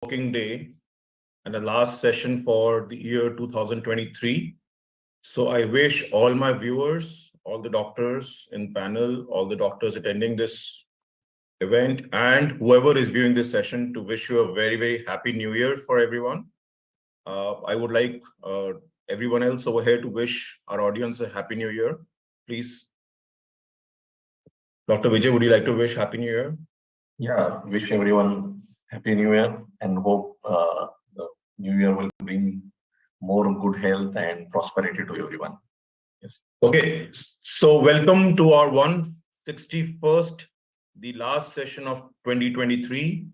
working day and the last session for the year 2023. So I wish all my viewers, all the doctors in panel, all the doctors attending this event, and whoever is viewing this session to wish you a very, very happy new year for everyone. I would like everyone else over here to wish our audience a happy new year. Please, Dr. Vijay, would you like to wish happy new year? Yeah, wish everyone happy new year and hope the new year will bring more good health and prosperity to everyone. Yes. Okay, so welcome to our 161st, the last session of 2023,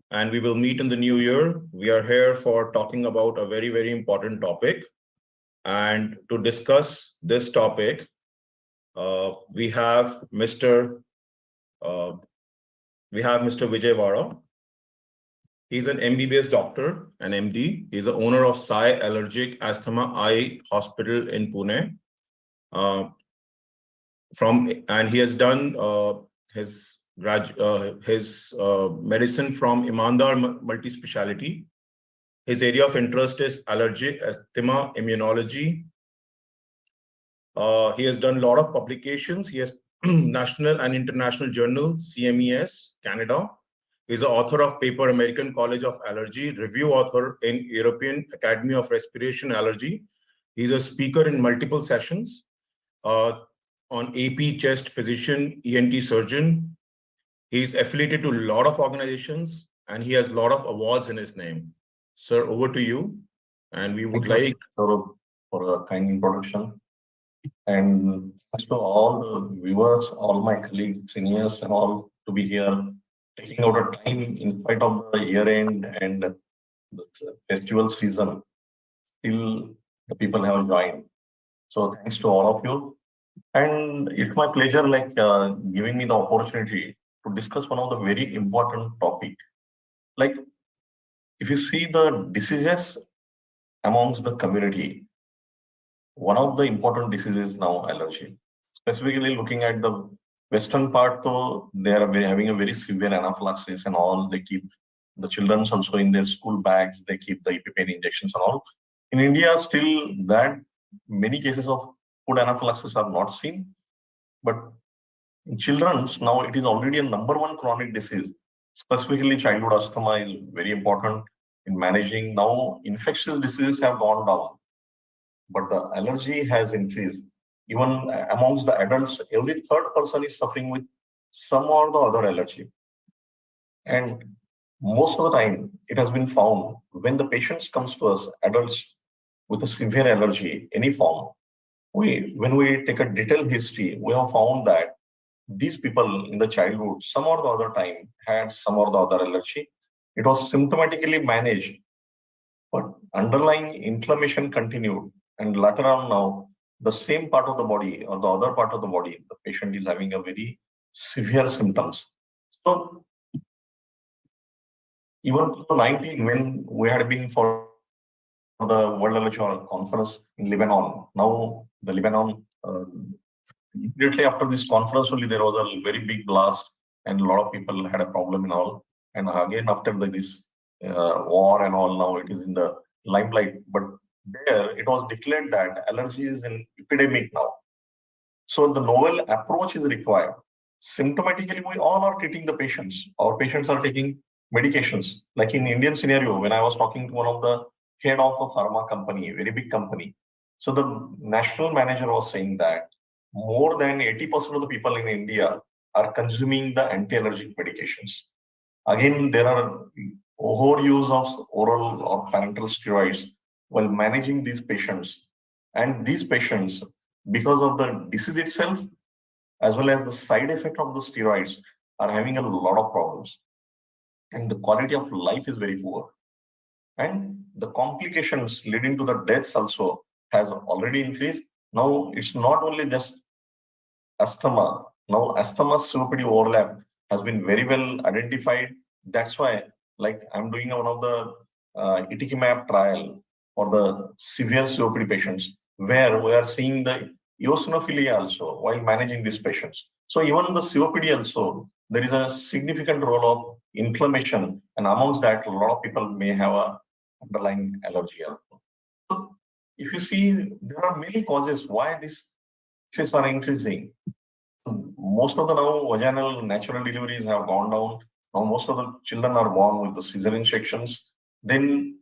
and we will meet in the new year. We are here for talking about a very, very important topic. And to discuss this topic, we have Mr. Vijay Warad. He's an MBBS doctor, an MD. He's the owner of Allergic Asthma Eye Hospital in Pune. And he has done his medicine from Imandar Multi-Speciality. His area of interest is allergic, asthma, immunology. He has done a lot of publications. He has national and international journal, CMAAO, Canada. He's the author of paper American College of Allergy, review author in European Academy of Respiration Allergy. He's a speaker in multiple sessions on AP, chest physician, ENT surgeon. He's affiliated to a lot of organizations and he has a lot of awards in his name. Sir, over to you. And we would like for a kind introduction. And first of all the viewers, all my colleagues, seniors, and all to be here, taking out a time in spite of the year end and the festival season, still the people have joined. So thanks to all of you. And it's my pleasure, giving me the opportunity to discuss one of the very important topic. Like, if you see the diseases amongst the community, one of the important diseases now allergy. Specifically looking at the western part, though, they are having a very severe anaphylaxis and all. They keep the children also in their school bags. They keep the EpiPen injections and all. In India, still that many cases of food anaphylaxis are not seen. But in children's, now it is already a #1 chronic disease. Specifically, childhood asthma is very important in managing. Now, infectious diseases have gone down, but the allergy has increased. Even amongst the adults, every third person is suffering with some or the other allergy. And most of the time, it has been found when the patients comes to us, adults with a severe allergy, any form, when we take a detailed history, we have found that these people in the childhood, some or the other time, had some or the other allergy. It was symptomatically managed, but underlying inflammation continued. And later on now, the same part of the body or the other part of the body, the patient is having a very severe symptoms. So even 2019, when we had been for the World Allergy Conference in Lebanon, now the Lebanon, immediately after this conference only, there was a very big blast and a lot of people had a problem and all. And again, after this war and all, now it is in the limelight. But there, it was declared that allergy is an epidemic now. So the novel approach is required. Symptomatically, we all are treating the patients. Our patients are taking medications. Like in Indian scenario, when I was talking to one of the head of a pharma company, a very big company. So the national manager was saying that more than 80% of the people in India are consuming the anti-allergic medications. Again, there are overuse of oral or parenteral steroids while managing these patients. And these patients, because of the disease itself, as well as the side effect of the steroids, are having a lot of problems. And the quality of life is very poor. And the complications leading to the deaths also has already increased. Now, it's not only just asthma. Now, asthma COPD overlap has been very well identified. That's why, like, I'm doing one of the Itikimab trial for the severe COPD patients, where we are seeing the eosinophilia also while managing these patients. So even the COPD also, there is a significant role of inflammation, and amongst that, a lot of people may have a underlying allergy also. So if you see, there are many causes why these cases are increasing. Most of the now vaginal natural deliveries have gone down. Now most of the children are born with the cesarean sections. Then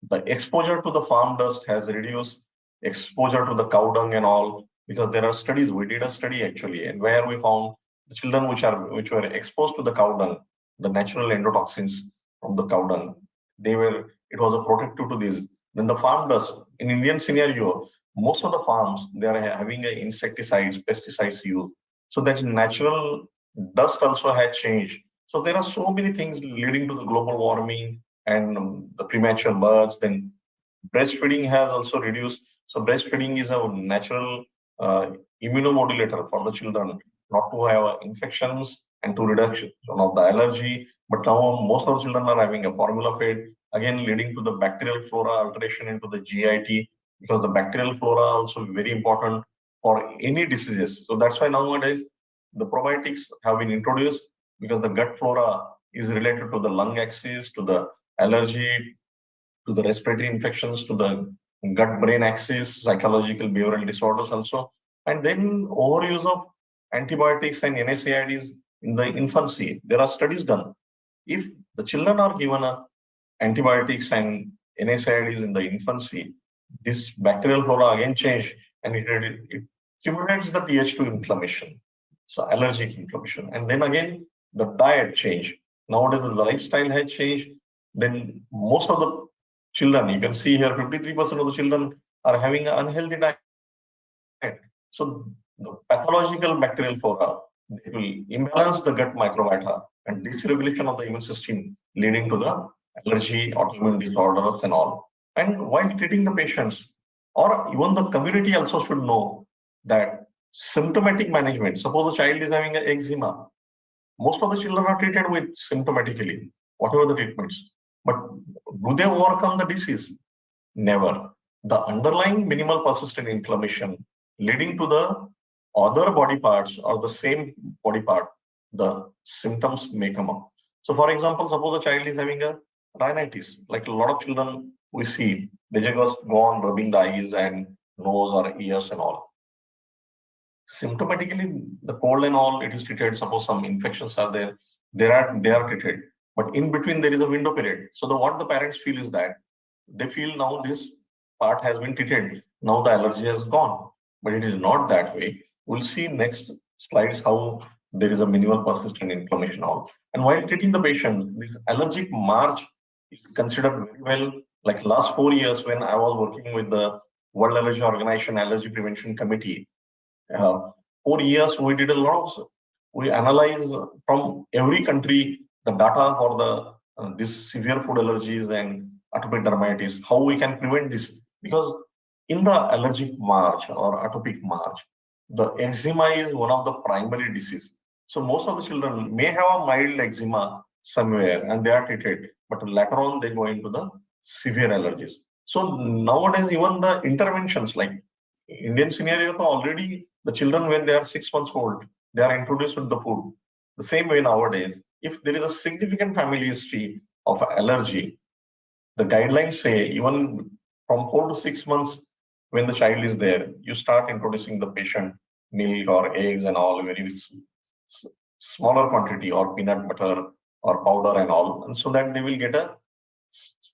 the exposure to the farm dust has reduced, exposure to the cow dung and all, because there are studies. We did a study actually, and where we found the children which were exposed to the cow dung, the natural endotoxins from the cow dung, it was a protective to this. Then the farm dust in Indian scenario, most of the farms they are having a insecticides, pesticides used. So that natural dust also had changed. So there are so many things leading to the global warming and the premature births. Then breastfeeding has also reduced. So breastfeeding is a natural immunomodulator for the children, not to have infections and to reduction of the allergy. But now most of the children are having a formula fed, again leading to the bacterial flora alteration into the GIT, because the bacterial flora also very important for any diseases. So that's why nowadays the probiotics have been introduced, because the gut flora is related to the lung axis, to the allergy, to the respiratory infections, to the gut-brain axis, psychological behavioral disorders also. And then overuse of antibiotics and NSAIDs in the infancy. There are studies done. If the children are given antibiotics and NSAIDs in the infancy, this bacterial flora again change, and it stimulates the Th2 inflammation, so allergic inflammation. And then again, the diet change. Nowadays, the lifestyle has changed. Then most of the children, you can see here, 53% of the children are having an unhealthy diet. So the pathological bacterial flora, they will imbalance the gut microbiota and dysregulation of the immune system, leading to the allergy, autoimmune disorders and all. And while treating the patients, or even the community also should know that symptomatic management, suppose a child is having an eczema, most of the children are treated with symptomatically, whatever the treatments. But do they overcome the disease? Never. The underlying minimal persistent inflammation leading to the other body parts or the same body part, the symptoms may come up. So for example, suppose a child is having a rhinitis, like a lot of children we see, they just go on rubbing the eyes and nose or ears and all. Symptomatically, the cold and all, it is treated. Suppose some infections are there, they are treated. But in between, there is a window period. So what the parents feel is that they feel now this part has been treated. Now the allergy has gone. But it is not that way. We'll see next slides how there is a minimal persistent inflammation all. And while treating the patient, this allergic march is considered very well. Like last 4 years, when I was working with the World Allergy Organization Allergy Prevention Committee, 4 years we did a lot of, we analyze from every country the data for the this severe food allergies and atopic dermatitis, how we can prevent this. Because in the allergic march or atopic march, the eczema is one of the primary disease. So most of the children may have a mild eczema somewhere and they are treated, but later on they go into the severe allergies. So nowadays, even the interventions, like Indian scenario, already the children when they are 6 months old, they are introduced with the food. The same way nowadays, if there is a significant family history of allergy, the guidelines say even from 4 to 6 months, when the child is there, you start introducing the patient milk or eggs and all, very smaller quantity, or peanut butter or powder and all, and so that they will get a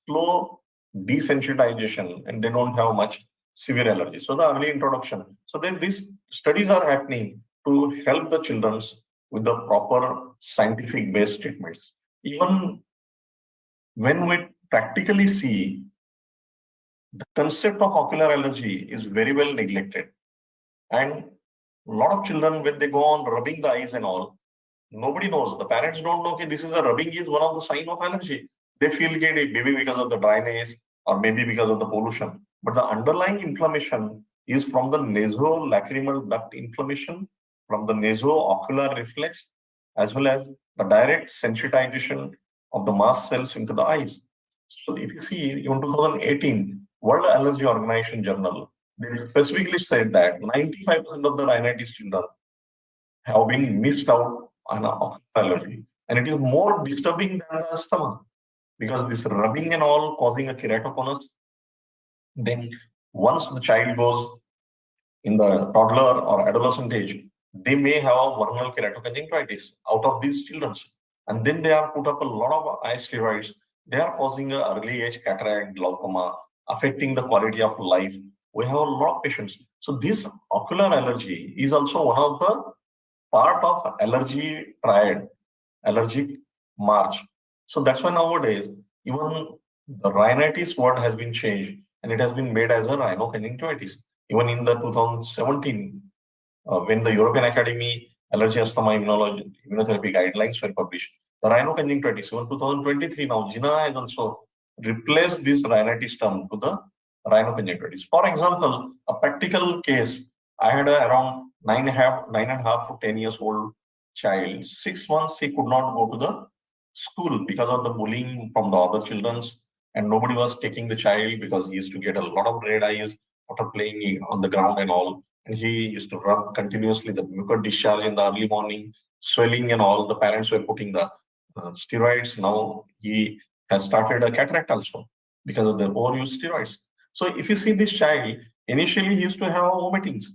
slow desensitization and they don't have much severe allergy. So the early introduction. So then these studies are happening to help the children with the proper scientific based treatments. Even when we practically see, the concept of ocular allergy is very well neglected. And a lot of children, when they go on rubbing the eyes and all, nobody knows. The parents don't know, okay, this is a rubbing is one of the sign of allergy. They feel maybe because of the dryness or maybe because of the pollution. But the underlying inflammation is from the nasolacrimal duct inflammation, from the nasoocular reflex, as well as the direct sensitization of the mast cells into the eyes. So if you see, in 2018, World Allergy Organization Journal, they specifically said that 95% of the rhinitis children have been missed out on allergy. And it is more disturbing than the asthma because this rubbing and all causing a keratoconus. Then once the child goes in the toddler or adolescent age, they may have a vernal keratoconjunctivitis out of these children. And then they are put up a lot of eye steroids. They are causing a early age cataract, glaucoma, affecting the quality of life. We have a lot of patients. So this ocular allergy is also one of the part of allergy triad, allergic march. So that's why nowadays, even the rhinitis word has been changed and it has been made as a rhinoconjunctivitis. Even in the 2017, when the European Academy Allergy, Asthma, Immunotherapy guidelines were published, the rhinoconjunctivitis, even 2023 now, GINA has also replaced this rhinitis term to the rhinoconjunctivitis. For example, a practical case, I had around 9.5 to 10 years old child. 6 months he could not go to the school because of the bullying from the other children's, and nobody was taking the child because he used to get a lot of red eyes after playing on the ground and all. And he used to rub continuously the mucus discharge in the early morning, swelling and all. The parents were putting the steroids. Now he has started a cataract also because of the overuse steroids. So if you see this child, initially he used to have vomitings.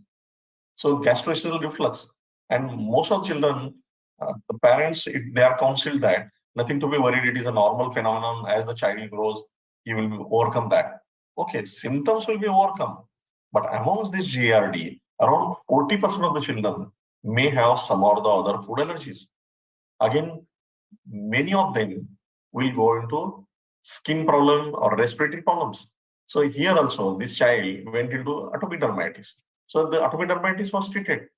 So gastroesophageal reflux. And most of the children, the parents, they are counseled that nothing to be worried, it is a normal phenomenon. As the child grows, he will overcome that. Okay, symptoms will be overcome. But amongst this GRD, around 40% of the children may have some or the other food allergies. Again, many of them will go into skin problem or respiratory problems. So here also, this child went into atopic dermatitis. So the atopic dermatitis was treated.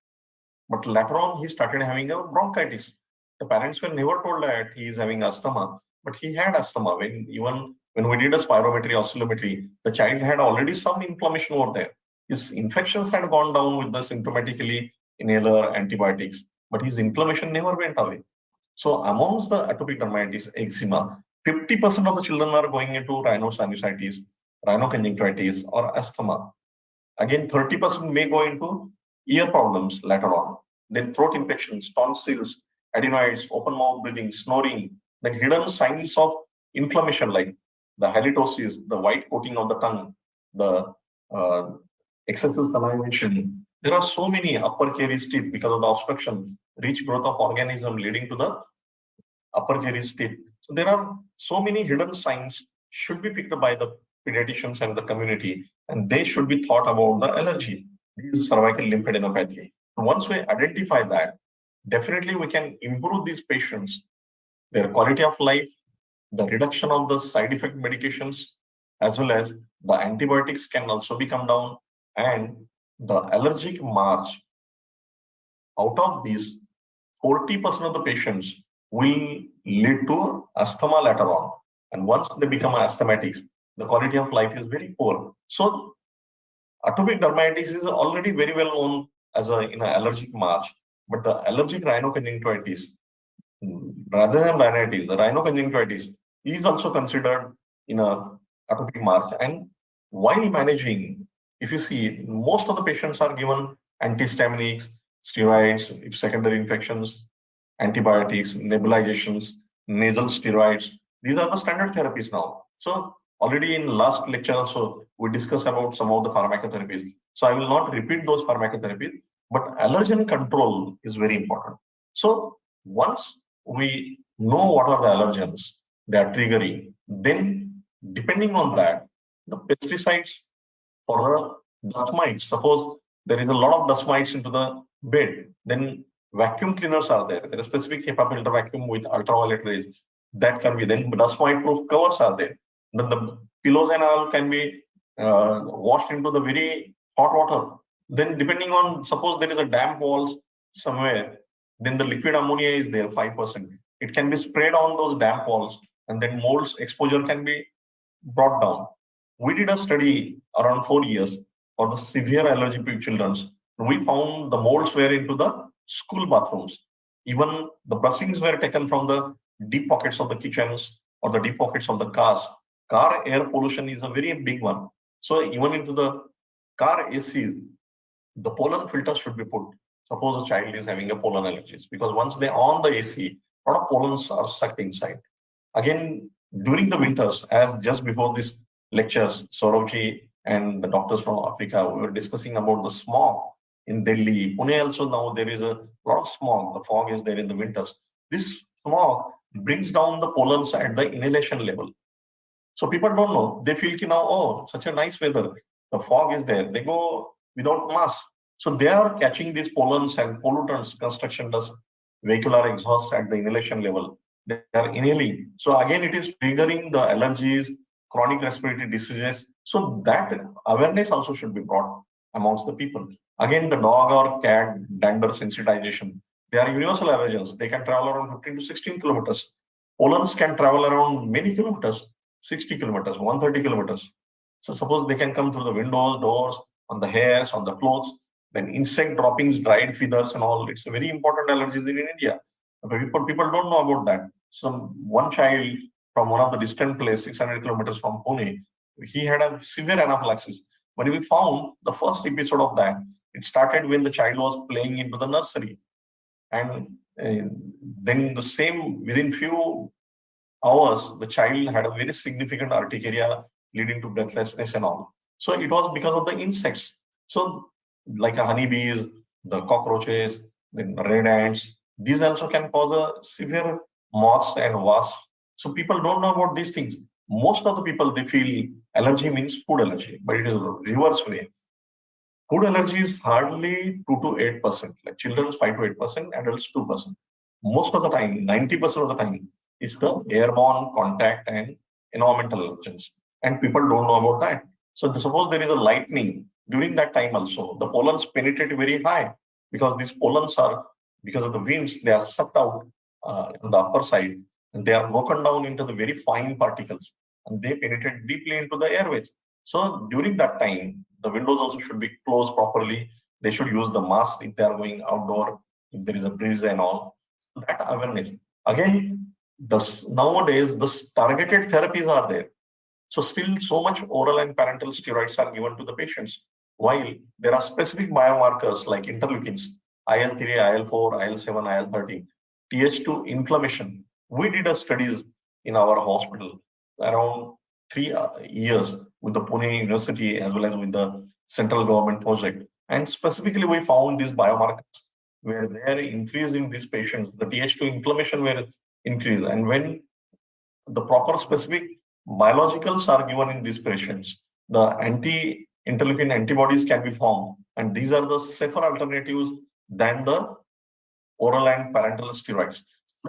But later on, he started having a bronchitis. The parents were never told that he is having asthma, but he had asthma. When we did a spirometry, oscillometry, the child had already some inflammation over there. His infections had gone down with the symptomatically inhaler antibiotics, but his inflammation never went away. So amongst the atopic dermatitis, eczema, 50% of the children are going into rhinosinusitis, rhinoconjunctivitis, or asthma. Again, 30% may go into ear problems later on. Then throat infections, tonsils, adenoids, open mouth breathing, snoring, then hidden signs of inflammation like the halitosis, the white coating of the tongue, the excessive salivation. There are so many upper caries teeth because of the obstruction, rich growth of organism leading to the upper caries teeth. So there are so many hidden signs should be picked up by the pediatricians and the community, and they should be thought about the allergy. This is cervical lymphadenopathy. Once we identify that, definitely we can improve these patients, their quality of life, the reduction of the side effect medications, as well as the antibiotics can also be come down, and the allergic march. Out of these, 40% of the patients will lead to asthma later on. And once they become asthmatic, the quality of life is very poor. So atopic dermatitis is already very well known as in an allergic march, but the allergic rhinoconjunctivitis, rather than rhinitis, the rhinoconjunctivitis is also considered in a atopic march. And while managing, if you see, most of the patients are given antihistaminics, steroids, if secondary infections, antibiotics, nebulizations, nasal steroids. These are the standard therapies now. So already in last lecture also, we discussed about some of the pharmacotherapies. So I will not repeat those pharmacotherapies, but allergen control is very important. So once we know what are the allergens they are triggering, then depending on that, the pesticides for dust mites, suppose there is a lot of dust mites into the bed, then vacuum cleaners are there. There is specific HEPA filter vacuum with ultraviolet rays that can be, then dust mite proof covers are there. Then the pillows and all can be washed into the very hot water. Then depending on, suppose there is a damp walls somewhere, then the liquid ammonia is there, 5%. It can be sprayed on those damp walls, and then molds exposure can be brought down. We did a study around 4 years for the severe allergic children. We found the molds were into the school bathrooms. Even the brushings were taken from the deep pockets of the kitchens or the deep pockets of the cars. Car air pollution is a very big one. So even into the car ACs, the pollen filter should be put. Suppose a child is having a pollen allergies, because once they on the AC, a lot of pollens are sucked inside. Again, during the winters, as just before this lectures, Saurabhji and the doctors from Africa, we were discussing about the smog in Delhi. Pune also now there is a lot of smog. The fog is there in the winters. This smog brings down the pollens at the inhalation level. So people don't know. They feel ki now, oh, such a nice weather. The fog is there. They go without mask. So they are catching these pollens and pollutants, construction dust, vehicular exhaust at the inhalation level. They are inhaling. So again, it is triggering the allergies, chronic respiratory diseases. So that awareness also should be brought amongst the people. Again, the dog or cat dander sensitization. They are universal allergens. They can travel around 15 to 16 kilometers. Pollens can travel around many kilometers, 60 kilometers, 130 kilometers. So suppose they can come through the windows, doors, on the hairs, on the clothes, then insect droppings, dried feathers and all. It's a very important allergies in India. People don't know about that. One child from one of the distant place, 600 kilometers from Pune, he had a severe anaphylaxis. When we found the first episode of that, it started when the child was playing into the nursery. And then the same, within few hours, the child had a very significant urticaria leading to breathlessness and all. So it was because of the insects. So like a honeybees, the cockroaches, the red ants, these also can cause a severe moths and wasps. So people don't know about these things. Most of the people, they feel allergy means food allergy, but it is reverse way. Food allergy is hardly 2 to 8%, like children's 5 to 8%, adults 2%. Most of the time, 90% of the time, is the airborne contact and environmental allergens. And people don't know about that. So suppose there is a lightning during that time also, the pollens penetrate very high because these pollens are, because of the winds, they are sucked out on the upper side and they are broken down into the very fine particles and they penetrate deeply into the airways. So during that time, the windows also should be closed properly. They should use the mask if they are going outdoor, if there is a breeze and all. So that awareness. Again, nowadays, the targeted therapies are there. So still so much oral and parenteral steroids are given to the patients. While there are specific biomarkers like interleukins, IL-3, IL-4, IL-7, IL-13, Th2 inflammation. We did a studies in our hospital around 3 years with the Pune University as well as with the central government project. And specifically, we found these biomarkers where they are increasing these patients, the Th2 inflammation were increased. And when the proper specific biologicals are given in these patients, the anti-interleukin antibodies can be formed. And these are the safer alternatives than the oral and parenteral steroids.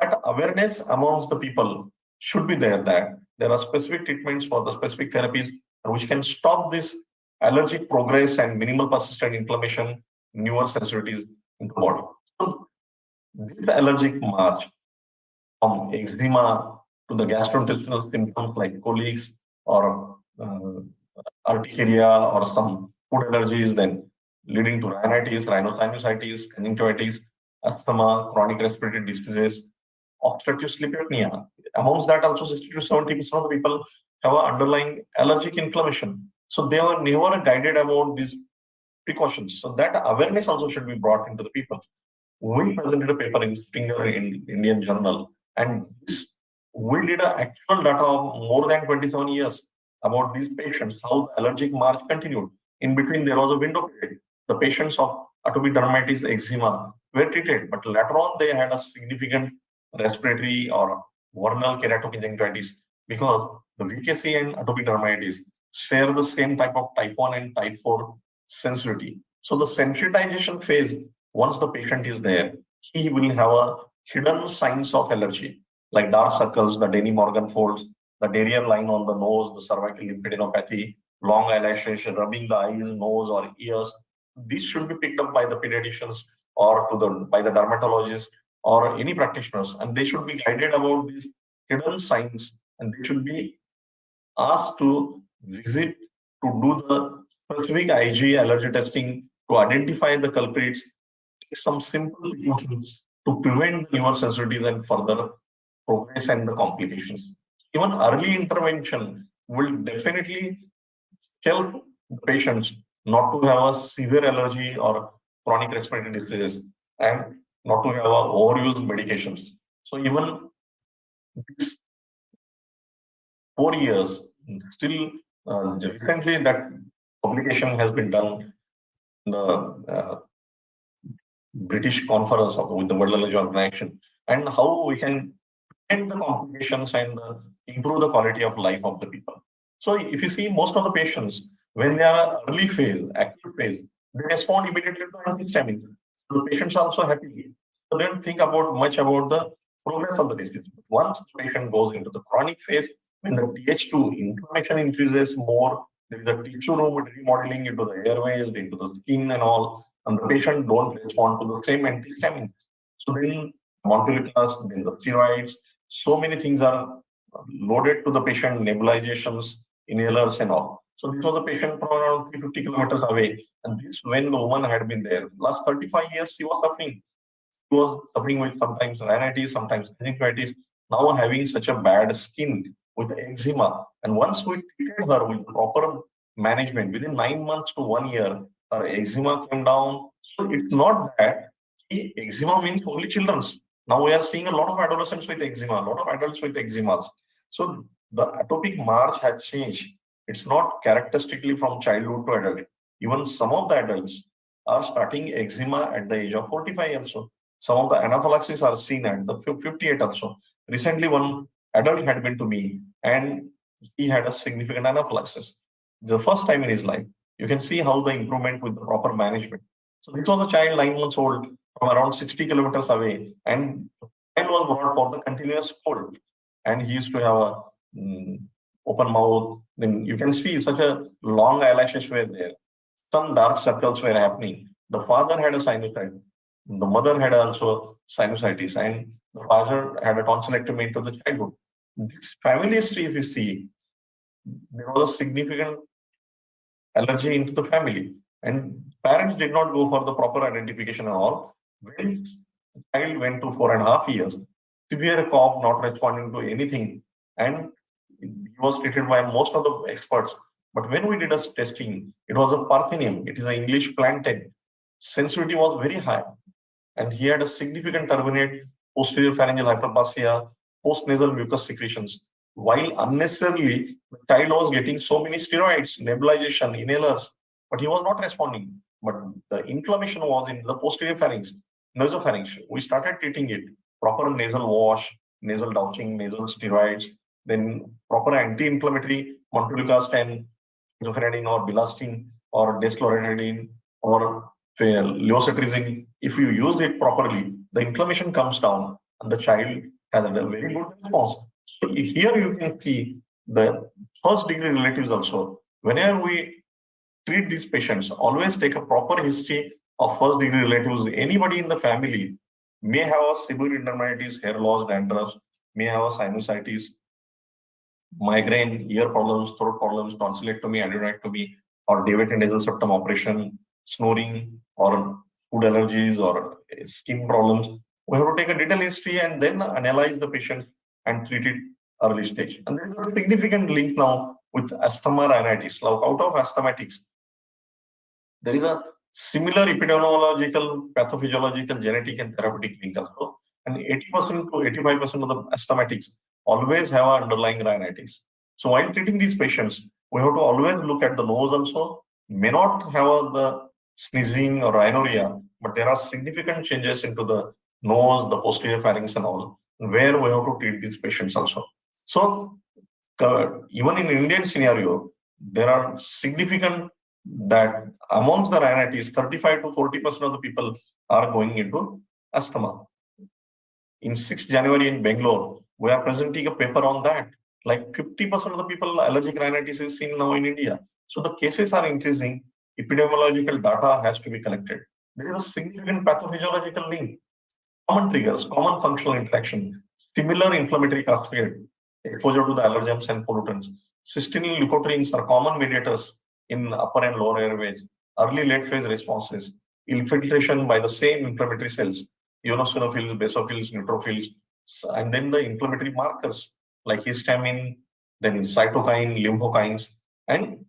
That awareness amongst the people should be there that there are specific treatments for the specific therapies which can stop this allergic progress and minimal persistent inflammation, newer sensitivities in the body. So this allergic march from eczema to the gastrointestinal symptoms like colics or urticaria or some food allergies, then leading to rhinitis, rhinosinusitis, conjunctivitis, asthma, chronic respiratory diseases, obstructive sleep apnea. Amongst that, also 60 to 70% of the people have an underlying allergic inflammation. So they are never guided about these precautions. So that awareness also should be brought into the people. We presented a paper in Indian Journal, and we did an actual data of more than 27 years about these patients, how the allergic march continued. In between, there was a window period. The patients of atopic dermatitis, eczema were treated, but later on, they had a significant respiratory or vernal keratoconjunctivitis because the VKC and atopic dermatitis share the same type of type 1 and type 4 sensitivity. So the sensitization phase, once the patient is there, he will have a hidden signs of allergy, like dark circles, the Denny-Morgan folds, the Darrier line on the nose, the cervical lymphadenopathy, long eyelashes, rubbing the eyes, nose, or ears. These should be picked up by the pediatricians or by the dermatologist or any practitioners, and they should be guided about these hidden signs, and they should be asked to visit to do the specific IG allergy testing to identify the culprits, some simple precautions to prevent the newer sensitivities and further progress and the complications. Even early intervention will definitely help the patients not to have a severe allergy or chronic respiratory diseases, and not to have overused medications. So even these 4 years, still recently that publication has been done in the British conference with the World Allergy Organization, and how we can prevent the complications and improve the quality of life of the people. So if you see most of the patients, when they are early phase, acute phase, they respond immediately to antihistamine. So the patients are also happy. So they don't think about much about the progress of the disease. Once the patient goes into the chronic phase, when the TH2 inflammation increases more, there is a tissue remodeling into the airways, into the skin and all, and the patient don't respond to the same antihistamine. So then montulicals, then the steroids, so many things are loaded to the patient, nebulizations, inhalers and all. So this was a patient from around 350 kilometers away. And this when the woman had been there. Last 35 years, she was suffering. She was suffering with sometimes rhinitis, sometimes conjunctivitis, now having such a bad skin with eczema. And once we treated her with proper management, within 9 months to 1 year, her eczema came down. So it's not that eczema means only children's. Now we are seeing a lot of adolescents with eczema, a lot of adults with eczemas. So the atopic march has changed. It's not characteristically from childhood to adult. Even some of the adults are starting eczema at the age of 45 also. Some of the anaphylaxis are seen at the 58 also. Recently, one adult had been to me and he had a significant anaphylaxis. The first time in his life. You can see how the improvement with the proper management. So this was a child 9 months old from around 60 kilometers away, and the child was brought for the continuous cold. And he used to have a open mouth. Then you can see such a long eyelashes were there. Some dark circles were happening. The father had a sinusitis. The mother had also sinusitis, and the father had a tonsillectomy into the childhood. This family history, if you see, there was a significant allergy into the family, and parents did not go for the proper identification and all. When the child went to 4.5 years, severe cough, not responding to anything, and he was treated by most of the experts. But when we did a testing, it was a Parthenium. It is an English plantain. Sensitivity was very high, and he had a significant turbinate posterior pharyngeal hyperplasia, postnasal mucus secretions. While unnecessarily, the child was getting so many steroids, nebulization, inhalers, but he was not responding. But the inflammation was in the posterior pharynx, nasopharynx. We started treating it, proper nasal wash, nasal douching, nasal steroids, then proper anti-inflammatory montelukast, isofenadine or bilastine or desloratadine or leocetrizine. If you use it properly, the inflammation comes down and the child has a very good response. So here you can see the first degree relatives also. Whenever we treat these patients, always take a proper history of first degree relatives. Anybody in the family may have a severe dermatitis, hair loss, dandruff, may have a sinusitis, migraine, ear problems, throat problems, tonsillectomy, adenoidectomy, or deviated nasal septum operation, snoring, or food allergies, or skin problems. We have to take a detailed history and then analyze the patient and treat it early stage. And there is a significant link now with asthma rhinitis. Now, out of asthmatics, there is a similar epidemiological, pathophysiological, genetic, and therapeutic link also. And 80% to 85% of the asthmatics always have an underlying rhinitis. So while treating these patients, we have to always look at the nose also. May not have the sneezing or rhinorrhea, but there are significant changes into the nose, the posterior pharynx and all, where we have to treat these patients also. So even in Indian scenario, there are significant that amongst the rhinitis, 35 to 40% of the people are going into asthma. In 6th January in Bangalore, we are presenting a paper on that. Like 50% of the people allergic rhinitis is seen now in India. So the cases are increasing. Epidemiological data has to be collected. There is a significant pathophysiological link. Common triggers, common functional interaction, similar inflammatory cascade, exposure to the allergens and pollutants. Cysteine leukotrienes are common mediators in upper and lower airways. Early late phase responses, infiltration by the same inflammatory cells, eosinophils, basophils, neutrophils, and then the inflammatory markers like histamine, then cytokine, lymphokines, and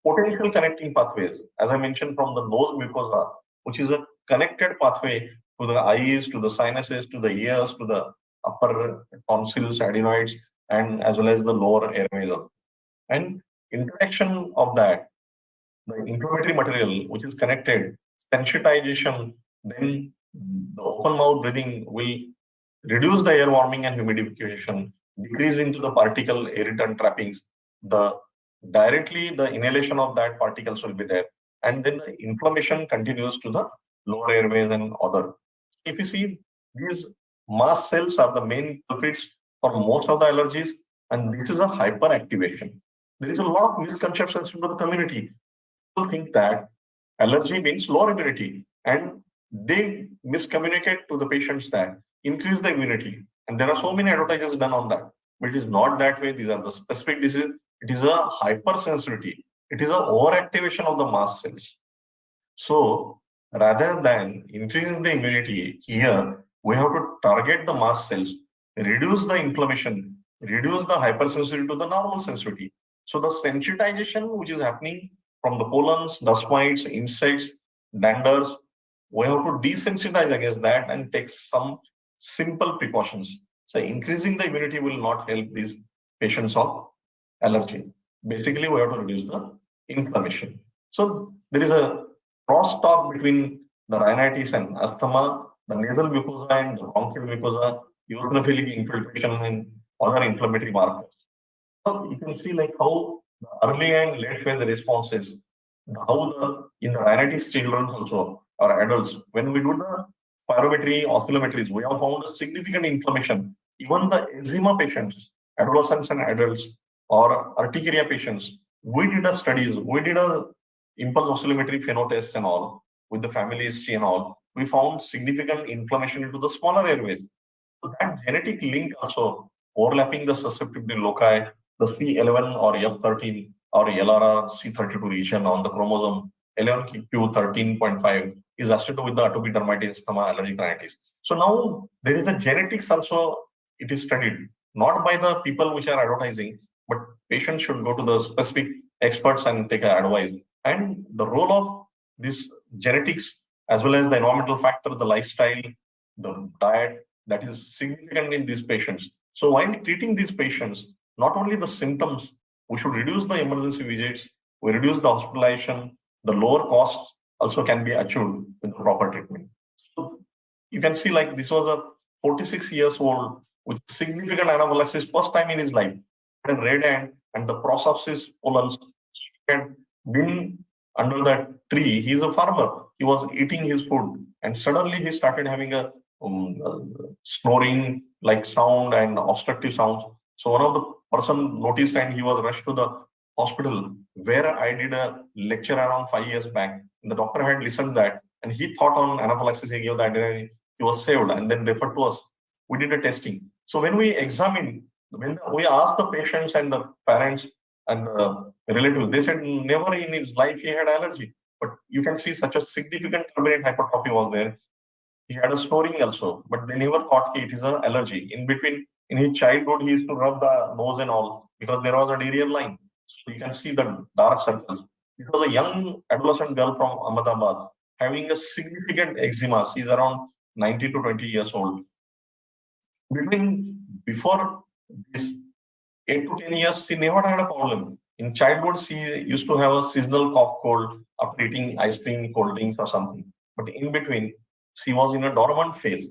potential connecting pathways, as I mentioned, from the nose mucosa, which is a connected pathway to the eyes, to the sinuses, to the ears, to the upper tonsils, adenoids, and as well as the lower airways. And interaction of that, the inflammatory material which is connected, sensitization, then the open mouth breathing will reduce the air warming and humidification, decrease into the particle irritant trappings. The directly the inhalation of that particles will be there, and then the inflammation continues to the lower airways and other. If you see, these mast cells are the main culprits for most of the allergies, and this is a hyperactivation. There is a lot of misconceptions in the community. People think that allergy means lower immunity, and they miscommunicate to the patients that increase the immunity. And there are so many advertisements done on that, but it is not that way. These are the specific diseases. It is a hypersensitivity. It is a overactivation of the mast cells. So rather than increasing the immunity here, we have to target the mast cells, reduce the inflammation, reduce the hypersensitivity to the normal sensitivity. So the sensitization which is happening from the pollens, dust mites, insects, danders, we have to desensitize against that and take some simple precautions. So increasing the immunity will not help these patients of allergy. Basically, we have to reduce the inflammation. So there is a crosstalk between the rhinitis and asthma, the nasal mucosa and the bronchial mucosa, eosinophilic infiltration, and other inflammatory markers. So you can see like how the early and late phase responses, how in the rhinitis children also or adults, when we do the spirometry, oscillometries, we have found a significant inflammation. Even the eczema patients, adolescents and adults, or urticaria patients, we did a studies, we did a impulse oscillometry phenotest and all with the family history and all. We found significant inflammation into the smaller airways. So that genetic link also overlapping the susceptibility loci, the C11 or F13 or LRR C32 region on the chromosome 11q13.5 is associated with the atopic dermatitis, asthma, allergic rhinitis. So now there is a genetics also, it is studied, not by the people which are advertising, but patients should go to the specific experts and take advice. And the role of this genetics as well as the environmental factor, the lifestyle, the diet, that is significant in these patients. So while treating these patients, not only the symptoms, we should reduce the emergency visits, we reduce the hospitalization, the lower costs also can be achieved with the proper treatment. So you can see like this was a 46 years old with significant anaphylaxis, first time in his life, and red hand and the prosopsis pollens had been under that tree. He's a farmer. He was eating his food and suddenly he started having a snoring like sound and obstructive sounds. So one of the person noticed and he was rushed to the hospital where I did a lecture around 5 years back. The doctor had listened that and he thought on anaphylaxis, he gave that and he was saved and then referred to us. We did a testing. So when we examined, when we asked the patients and the parents and the relatives, they said never in his life he had allergy. But you can see such a significant turbinate hypertrophy was there. He had a snoring also, but they never thought it is an allergy. In between, in his childhood, he used to rub the nose and all because there was a diarrhea line. So you can see the dark circles. This was a young adolescent girl from Ahmedabad having a significant eczema. She's around 19 to 20 years old. Before this 8 to 10 years, she never had a problem. In childhood, she used to have a seasonal cough cold after eating ice cream, cold drinks or something. But in between, she was in a dormant phase.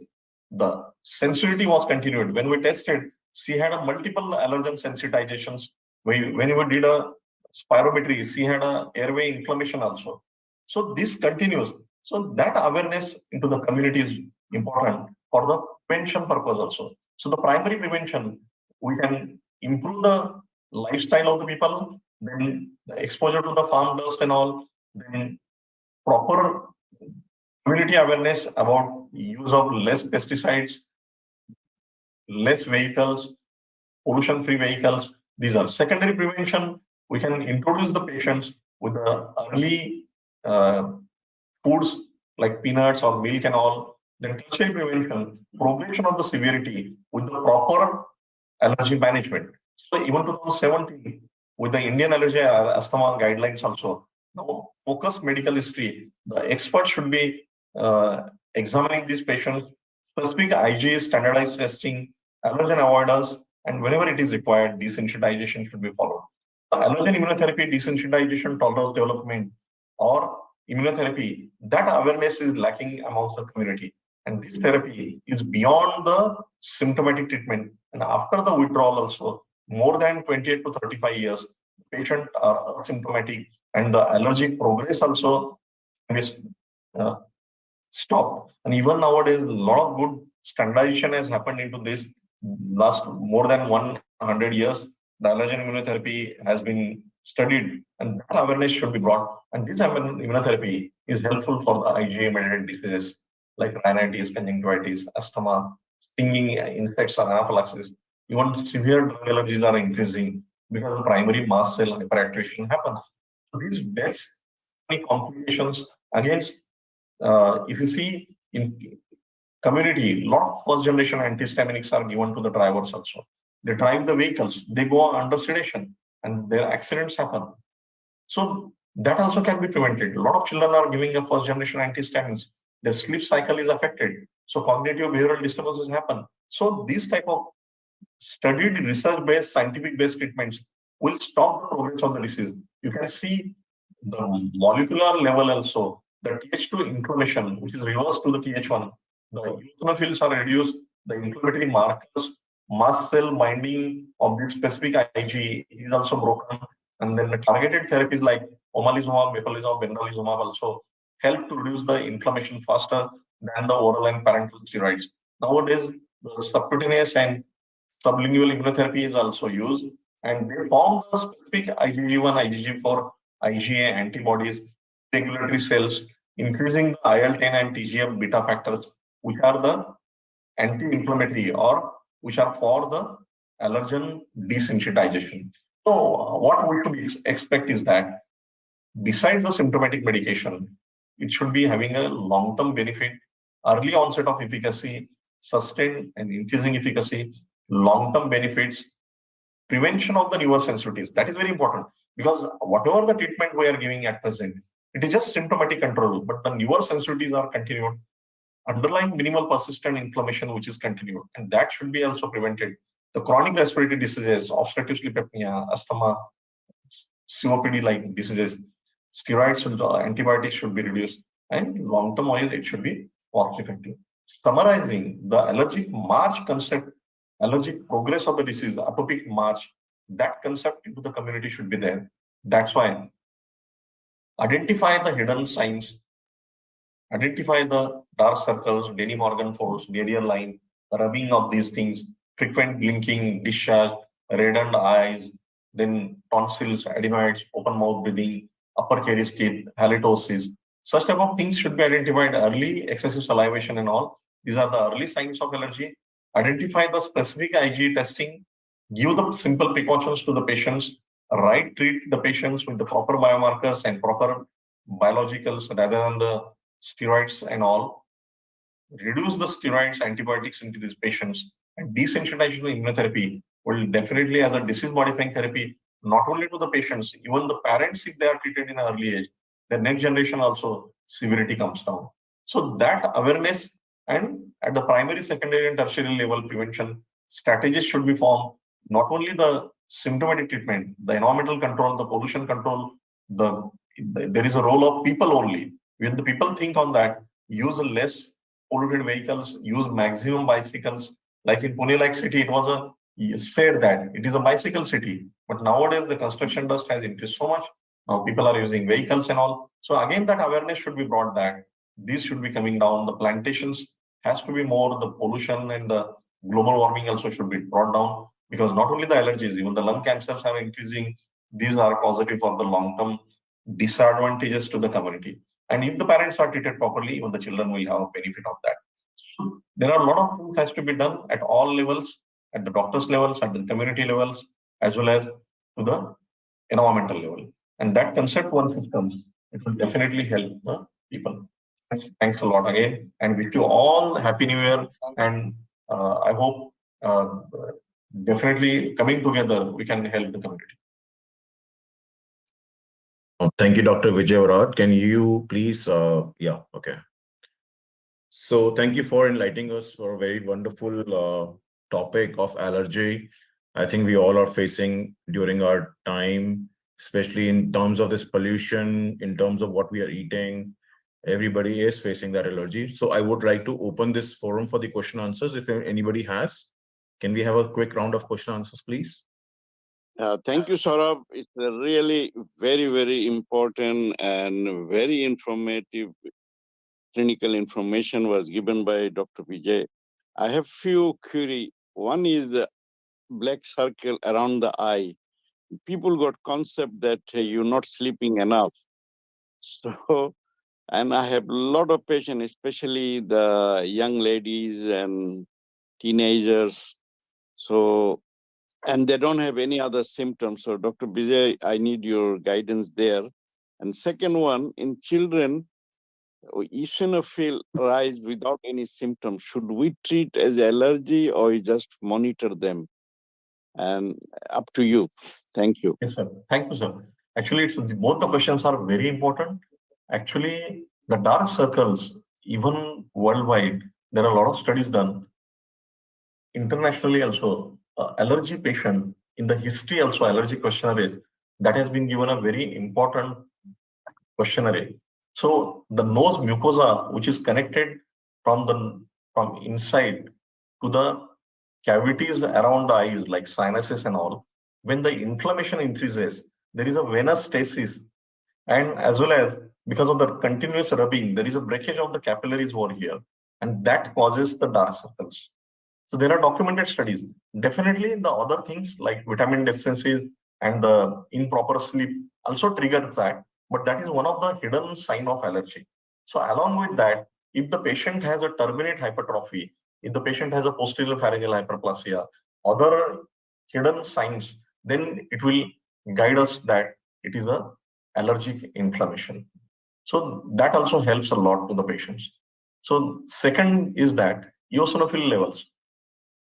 The sensitivity was continued. When we tested, she had a multiple allergen sensitizations. When we did a spirometry, she had a airway inflammation also. So this continues. So that awareness into the community is important for the prevention purpose also. So the primary prevention, we can improve the lifestyle of the people, then the exposure to the farm dust and all, then proper community awareness about use of less pesticides, less vehicles, pollution-free vehicles. These are secondary prevention. We can introduce the patients with the early foods like peanuts or milk and all. Then tertiary prevention, progression of the severity with the proper allergy management. So even 2017, with the Indian Allergy Asthma guidelines also. Now, focus medical history. The experts should be examining these patients, specific IgE standardized testing, allergen avoidance, and whenever it is required, desensitization should be followed. The allergen immunotherapy, desensitization, tolerance development, or immunotherapy, that awareness is lacking amongst the community. And this therapy is beyond the symptomatic treatment. And after the withdrawal also, more than 28 to 35 years, patients are asymptomatic and the allergic progress also is stopped. And even nowadays, a lot of good standardization has happened into this last more than 100 years. The allergen immunotherapy has been studied and that awareness should be brought. And this immunotherapy is helpful for the IgA-mediated diseases like rhinitis, conjunctivitis, asthma, stinging insects or anaphylaxis. Even severe drug allergies are increasing because of primary mast cell hyperactivation happens. So these deaths, many complications against, if you see in community, a lot of first generation antihistaminics are given to the drivers also. They drive the vehicles, they go under sedation and their accidents happen. So that also can be prevented. A lot of children are giving a first generation antihistamines. Their sleep cycle is affected. So cognitive behavioral disturbances happen. So these type of studied research-based, scientific-based treatments will stop the progress of the disease. You can see the molecular level also, the Th2 inflammation, which is reversed to the Th1, the eosinophils are reduced, the inflammatory markers, mast cell binding of this specific IgE is also broken, and then the targeted therapies like omalizumab, mepolizumab, benralizumab also help to reduce the inflammation faster than the oral and parenteral steroids. Nowadays, the subcutaneous and sublingual immunotherapy is also used, and they form the specific IgG1, IgG4, IgA antibodies, regulatory cells, increasing the IL-10 and TGF beta factors, which are the anti-inflammatory or which are for the allergen desensitization. So what we should expect is that besides the symptomatic medication, it should be having a long-term benefit, early onset of efficacy, sustained and increasing efficacy, long-term benefits, prevention of the newer sensitivities. That is very important because whatever the treatment we are giving at present, it is just symptomatic control, but the newer sensitivities are continued, underlying minimal persistent inflammation which is continued, and that should be also prevented. The chronic respiratory diseases, obstructive sleep apnea, asthma, COPD-like diseases, steroids and antibiotics should be reduced, and long-term wise it should be cost effective. Summarizing the allergic march concept, allergic progress of the disease, atopic march, that concept into the community should be there. That's why identify the hidden signs, identify the dark circles, Denny Morgan force, barrier line, rubbing of these things, frequent blinking, discharge, reddened eyes, then tonsils, adenoids, open mouth breathing, upper caries teeth, halitosis. Such type of things should be identified early, excessive salivation and all. These are the early signs of allergy. Identify the specific IgE testing, give the simple precautions to the patients, treat the patients with the proper biomarkers and proper biologicals rather than the steroids and all. Reduce the steroids, antibiotics into these patients, and desensitization immunotherapy will definitely, as a disease-modifying therapy, not only to the patients, even the parents, if they are treated in an early age, the next generation also severity comes down. So that awareness and at the primary, secondary, and tertiary level prevention strategies should be formed. Not only the symptomatic treatment, the environmental control, the pollution control, there is a role of people only. When the people think on that, use less polluted vehicles, use maximum bicycles. Like in Pune, like city, it was said that it is a bicycle city. But nowadays, the construction dust has increased so much. Now people are using vehicles and all. So again, that awareness should be brought that these should be coming down. The plantations has to be more, the pollution and the global warming also should be brought down, because not only the allergies, even the lung cancers are increasing. These are positive for the long-term disadvantages to the community. And if the parents are treated properly, even the children will have a benefit of that. So there are a lot of things has to be done at all levels, at the doctors levels, at the community levels, as well as to the environmental level. And that concept, once it comes, it will definitely help the people. Thanks a lot again, and wish you all Happy New Year. And I hope definitely coming together, we can help the community. Thank you, Dr. Vijay Warad. Can you please, yeah, okay. So thank you for enlightening us for a very wonderful topic of allergy. I think we all are facing during our time, especially in terms of this pollution, in terms of what we are eating. Everybody is facing that allergy. So I would like to open this forum for the question answers. If anybody has, can we have a quick round of question answers, please? Thank you, Saurabh. It's a really very, very important and very informative clinical information was given by Dr. Vijay. I have few query. One is the black circle around the eye. People got concept that you're not sleeping enough. So, and I have a lot of patients, especially the young ladies and teenagers. So, and they don't have any other symptoms. So, Dr. Vijay, I need your guidance there. And second one, in children, eosinophil rise without any symptoms. Should we treat as allergy or you just monitor them? And up to you. Thank you. Yes, sir. Thank you, sir. Actually, both the questions are very important. Actually, the dark circles, even worldwide, there are a lot of studies done. Internationally also, allergy patient in the history also, allergy questionnaire is that has been given a very important questionnaire. So the nose mucosa, which is connected from inside to the cavities around the eyes, like sinuses and all, when the inflammation increases, there is a venous stasis, and as well as because of the continuous rubbing, there is a breakage of the capillaries over here, and that causes the dark circles. So there are documented studies. Definitely the other things like vitamin deficiencies and the improper sleep also triggers that, but that is one of the hidden sign of allergy. So along with that, if the patient has a turbinate hypertrophy, if the patient has a posterior pharyngeal hyperplasia, other hidden signs, then it will guide us that it is a allergic inflammation. So that also helps a lot to the patients. So second is that eosinophil levels.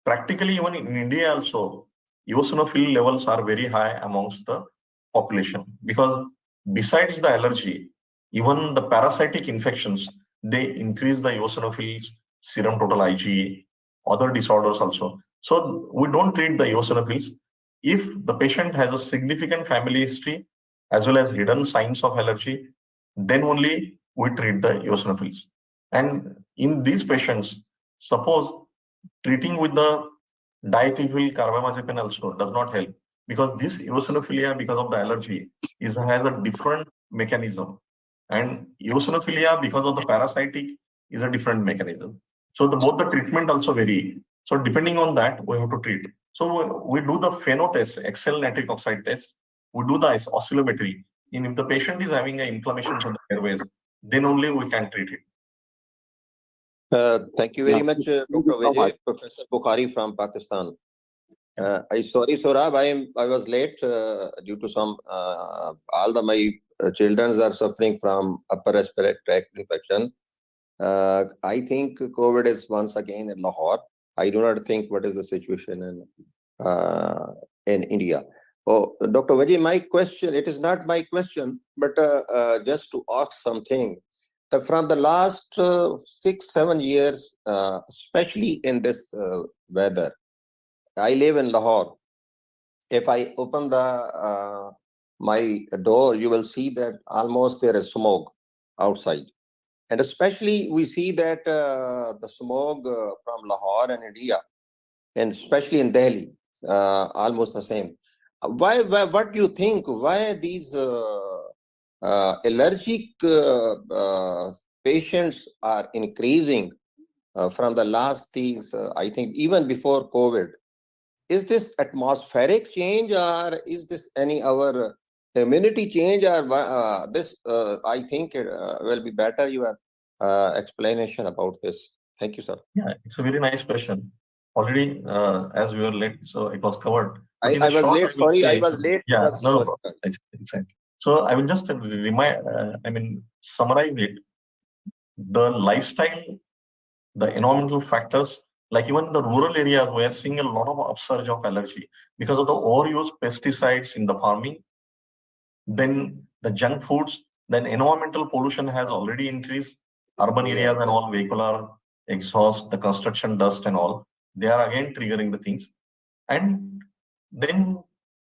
Practically, even in India also, eosinophil levels are very high amongst the population because besides the allergy, even the parasitic infections, they increase the eosinophils, serum total IgE, other disorders also. So we don't treat the eosinophils. If the patient has a significant family history as well as hidden signs of allergy, then only we treat the eosinophils. And in these patients, suppose treating with the diethyl carbamazepine also does not help because this eosinophilia, because of the allergy, has a different mechanism, and eosinophilia, because of the parasitic, is a different mechanism. So both the treatment also vary. So depending on that, we have to treat. So we do the pheno test, exhale nitric oxide test. We do the oscillometry. And if the patient is having an inflammation from the airways, then only we can treat it. Thank you very much, Dr. Vijay. Professor Bukhari from Pakistan. Sorry, Saurabh, I was late due to some all my children are suffering from upper respiratory tract infection. I think COVID is once again in Lahore. I do not think what is the situation in India. Oh, Dr. Vijay, my question, it is not my question, but just to ask something. From the last 6-7 years, especially in this weather, I live in Lahore. If I open the my door, you will see that almost there is smoke outside. And especially we see that the smoke from Lahore and India, and especially in Delhi, almost the same. What do you think? Why these allergic patients are increasing from the last I think even before COVID? Is this atmospheric change or is this any our immunity change or this? I think it will be better your explanation about this. Thank you, sir. Yeah, it's a very nice question. Already, as we were late, so it was covered. I was late. Sorry, I was late. Yeah, no problem. Exactly. So I will just summarize it. The lifestyle, the environmental factors, like even the rural areas, we are seeing a lot of upsurge of allergy because of the overuse pesticides in the farming. Then the junk foods, then environmental pollution has already increased. Urban areas and all vehicular exhaust, the construction dust and all, they are again triggering the things. And then,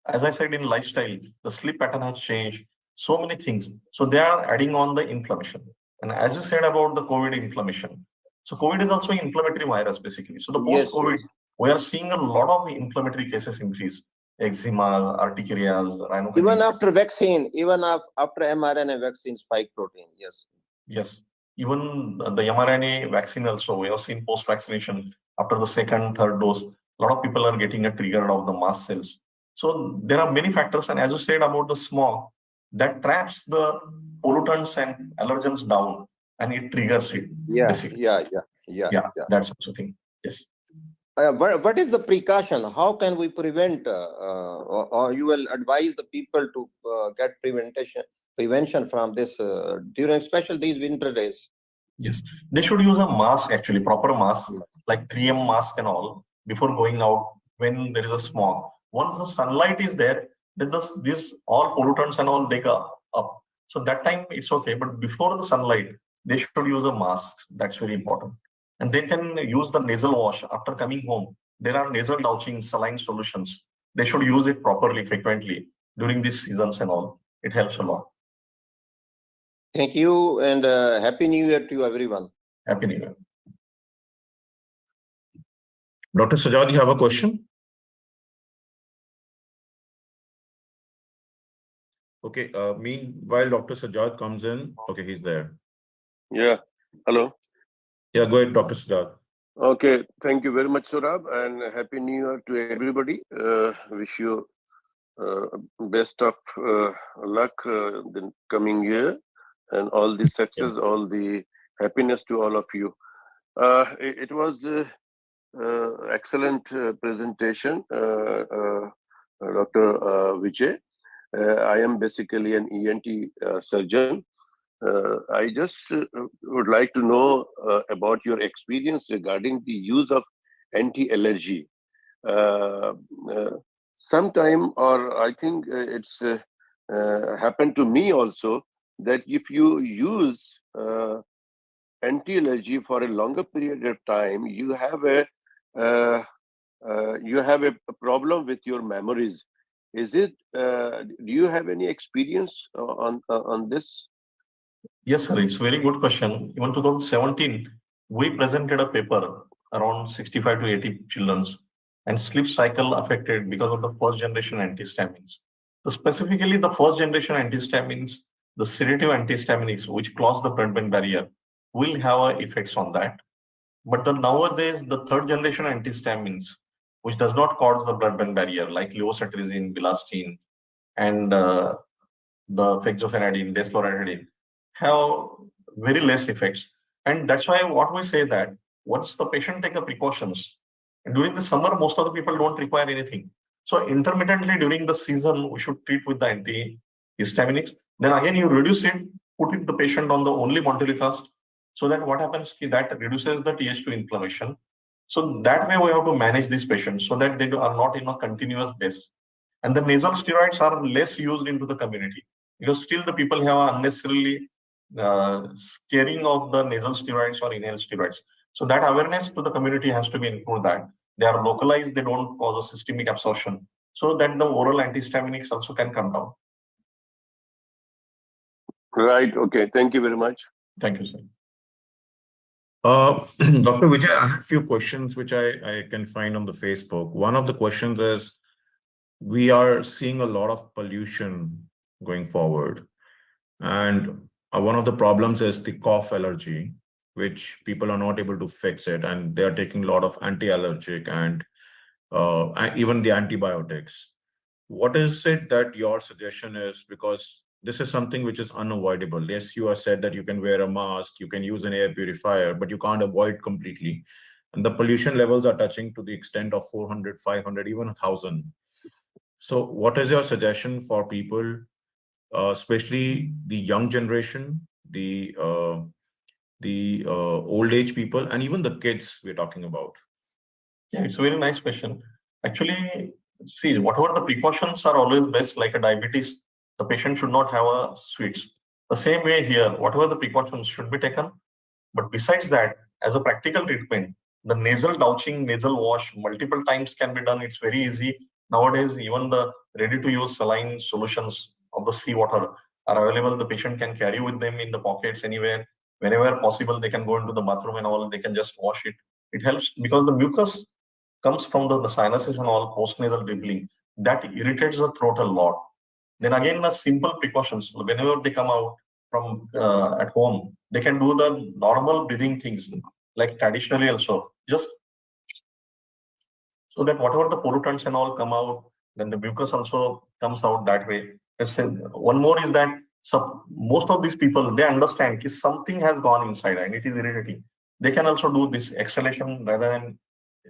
as I said, in lifestyle, the sleep pattern has changed, so many things. So they are adding on the inflammation. And as you said about the COVID inflammation, so COVID is also an inflammatory virus, basically. So the post-COVID, we are seeing a lot of inflammatory cases increase. Eczema, urticarias, rhinopathy. Even after vaccine, after mRNA vaccine spike protein, yes. Yes. Even the mRNA vaccine also, we have seen post-vaccination after the second, third dose, a lot of people are getting a trigger of the mast cells. So there are many factors. And as you said about the smog, that traps the pollutants and allergens down and it triggers it. Yeah, basically. yeah. That's also a thing. Yes. What is the precaution? How can we prevent, or you will advise the people to get prevention from this during especially these winter days? Yes, they should use a mask, actually, proper mask, like 3M mask and all, before going out when there is a smog. Once the sunlight is there, then these all pollutants and all, they go up. So that time it's okay, but before the sunlight, they should use a mask. That's very important. And they can use the nasal wash after coming home. There are nasal douching, saline solutions. They should use it properly, frequently during these seasons and all. It helps a lot. Thank you, and Happy New Year to everyone. Happy New Year. Dr. Sajad, you have a question? Okay, meanwhile, Dr. Sajad comes in. Okay, he's there. Yeah, hello. Yeah, go ahead, Dr. Sajad. Okay, thank you very much, Saurabh, and Happy New Year to everybody. Wish you best of luck the coming year and all the success, all the happiness to all of you. It was excellent presentation, Dr. Vijay. I am basically an ENT surgeon. I just would like to know about your experience regarding the use of anti-allergy. Sometime, or I think it's happened to me also, that if you use anti-allergy for a longer period of time, you have a problem with your memories. Is it? Do you have any experience on this? Yes, sir. It's a very good question. Even 2017, we presented a paper around 65 to 80 children, and sleep cycle affected because of the first generation antihistamines. So specifically, the first generation antihistamines, the sedative antihistaminics, which cross the blood-brain barrier, will have effects on that. But nowadays, the third generation antihistamines, which does not cross the blood-brain barrier, like levocetirizine, bilastine, and the fexofenadine, desloratadine, have very less effects. And that's why what we say that once the patient take the precautions, during the summer, most of the people don't require anything. So intermittently during the season, we should treat with the antihistaminics. Then again, you reduce it, put the patient on the only montelukast, so that what happens is that reduces the Th2 inflammation. So that way we have to manage these patients so that they are not in a continuous base. And the nasal steroids are less used into the community because still the people have unnecessarily scaring of the nasal steroids or inhaled steroids. So that awareness to the community has to be included, that they are localized, they don't cause a systemic absorption, so that the oral antihistaminics also can come down. Right. Okay. Thank you very much. Thank you, sir. Dr. Vijay, I have a few questions which I can find on the Facebook. One of the questions is, we are seeing a lot of pollution going forward. And one of the problems is the cough allergy, which people are not able to fix it. And they are taking a lot of anti-allergic and even the antibiotics. What is it that your suggestion is? Because this is something which is unavoidable. Yes, you have said that you can wear a mask, you can use an air purifier, but you can't avoid completely. And the pollution levels are touching to the extent of 400, 500, even 1,000. So what is your suggestion for people, especially the young generation, the old age people, and even the kids we're talking about? Yeah, it's a very nice question. Actually, see, whatever the precautions are always best, like a diabetes, The patient should not have a sweets. The same way here, whatever the precautions should be taken. But besides that, as a practical treatment, the nasal douching, nasal wash multiple times can be done. It's very easy. Nowadays, even the ready-to-use saline solutions of the seawater are available. The patient can carry with them in the pockets anywhere. Whenever possible, they can go into the bathroom and all, they can just wash it. It helps because the mucus comes from the sinuses and all post-nasal dribbling. That irritates the throat a lot. Then again, the simple precautions. Whenever they come out from at home, they can do the normal breathing things like traditionally also. Just so that whatever the pollutants and all come out, then the mucus also comes out that way. One more is that most of these people, they understand if something has gone inside and it is irritating. They can also do this exhalation rather than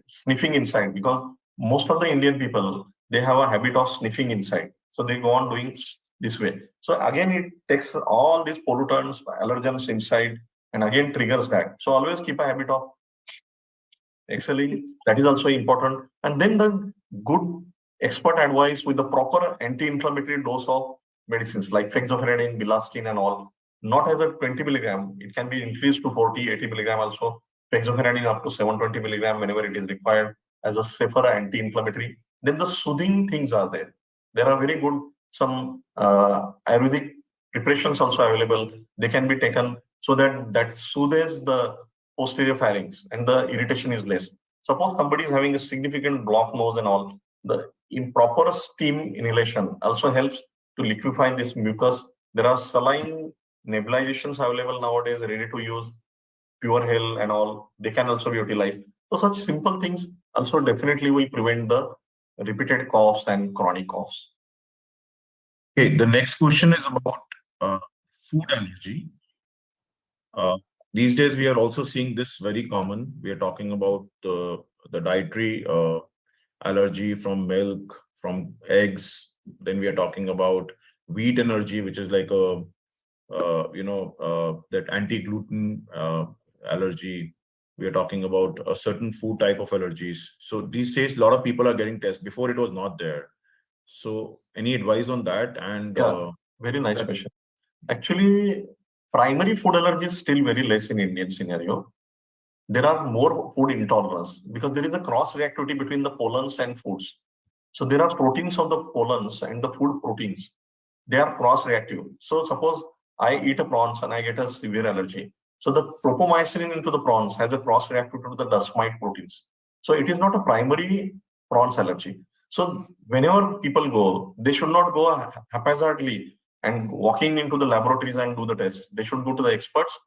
sniffing inside, because most of the Indian people, they have a habit of sniffing inside. So they go on doing this way. So again, it takes all these pollutants, allergens inside, and again triggers that. So always keep a habit of excelling. That is also important. And then the good expert advice with the proper anti-inflammatory dose of medicines like fexofenadine, bilastine and all, not as a 20 milligram. It can be increased to 40, 80 milligram also. Fexofenadine up to 720 milligram whenever it is required as a safer anti-inflammatory. Then the soothing things are there. There are very good, some Ayurvedic preparations also available. They can be taken so that soothes the posterior pharynx and the irritation is less. Suppose somebody is having a significant blocked nose and all, the improper steam inhalation also helps to liquefy this mucus. There are saline nebulizations available nowadays, ready to use, Pure Hell and all. They can also be utilized. So such simple things also definitely will prevent the repeated coughs and chronic coughs. Okay, the next question is about food allergy. These days, we are also seeing this very common. We are talking about the dietary allergy from milk, from eggs. Then we are talking about wheat allergy, which is like a that anti-gluten allergy. We are talking about a certain food type of allergies. So these days, a lot of people are getting tests. Before it was not there. So any advice on that? And yeah, very nice question. Actually, primary food allergy is still very less in Indian scenario. There are more food intolerance because there is a cross reactivity between the pollens and foods. So there are proteins of the pollens and the food proteins. They are cross reactive. So suppose I eat a prawns and I get a severe allergy. So the tropomyosin into the prawns has a cross reactivity to the dust mite proteins. So it is not a primary prawns allergy. So whenever people go, they should not go haphazardly and walking into the laboratories and do the test. They should go to the experts,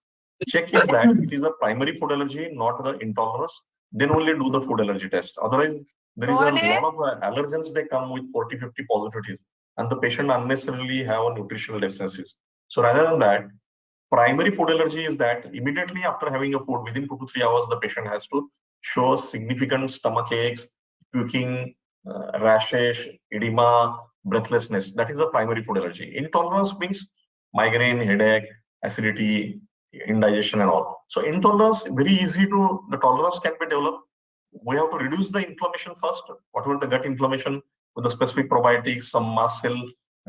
check if that it is a primary food allergy, not the intolerance, then only do the food allergy test. Otherwise, there is a lot of allergens, they come with 40, 50 positivities, and the patient unnecessarily have a nutritional deficiencies. So rather than that, primary food allergy is that immediately after having a food, within 2 to 3 hours, the patient has to show significant stomach aches, puking, rashes, edema, breathlessness. That is the primary food allergy. Intolerance means migraine, headache, acidity, indigestion and all. So intolerance, very easy to, the tolerance can be developed. We have to reduce the inflammation first, whatever the gut inflammation with the specific probiotics, some mast cell